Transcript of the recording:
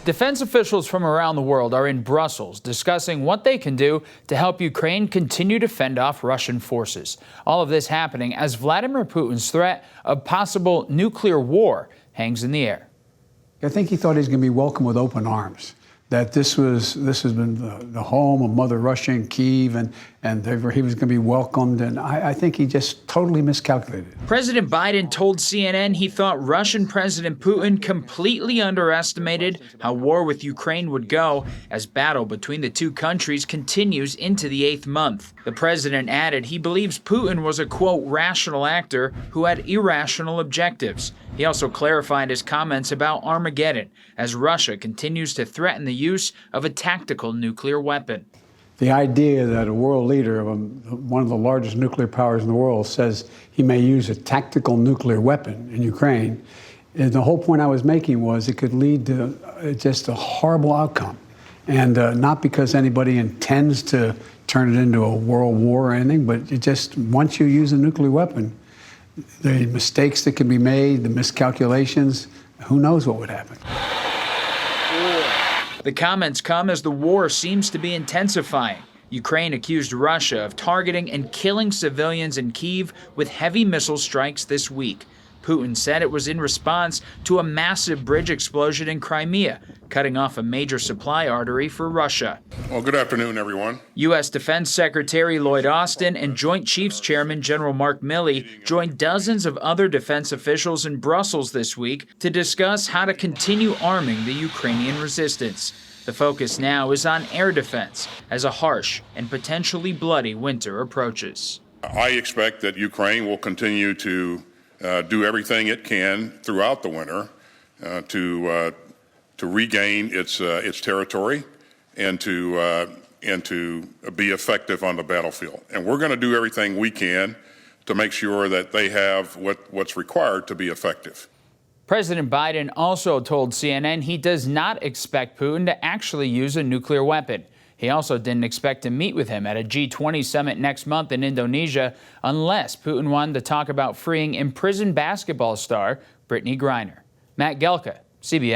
Defense officials from around the world are in Brussels discussing what they can do to help Ukraine continue to fend off Russian forces. All of this happening as Vladimir Putin's threat of possible nuclear war hangs in the air. I think he thought he was going to be welcomed with open arms, that this has been the home of Mother Russia in Kyiv, and he was going to be welcomed, and I think he just totally miscalculated. President Biden told CNN he thought Russian President Putin completely underestimated how war with Ukraine would go as battle between the two countries continues into the 8th month. The president added he believes Putin was a, quote, rational actor who had irrational objectives. He also clarified his comments about Armageddon as Russia continues to threaten the use of a tactical nuclear weapon. The idea that a world leader of one of the largest nuclear powers in the world says he may use a tactical nuclear weapon in Ukraine, and the whole point I was making was it could lead to just a horrible outcome. And not because anybody intends to turn it into a world war or anything, but it just, once you use a nuclear weapon, the mistakes that can be made, the miscalculations, who knows what would happen. The comments come as the war seems to be intensifying. Ukraine accused Russia of targeting and killing civilians in Kyiv with heavy missile strikes this week. Putin said it was in response to a massive bridge explosion in Crimea, cutting off a major supply artery for Russia. Well, good afternoon, everyone. U.S. Defense Secretary Lloyd Austin and Joint Chiefs Chairman General Mark Milley joined dozens of other defense officials in Brussels this week to discuss how to continue arming the Ukrainian resistance. The focus now is on air defense as a harsh and potentially bloody winter approaches. I expect that Ukraine will continue to do everything it can throughout the winter to regain its territory and to be effective on the battlefield. And we're going to do everything we can to make sure that they have what's required to be effective. President Biden also told CNN he does not expect Putin to actually use a nuclear weapon. He also didn't expect to meet with him at a G20 summit next month in Indonesia unless Putin wanted to talk about freeing imprisoned basketball star Brittany Griner. Galka, CBN.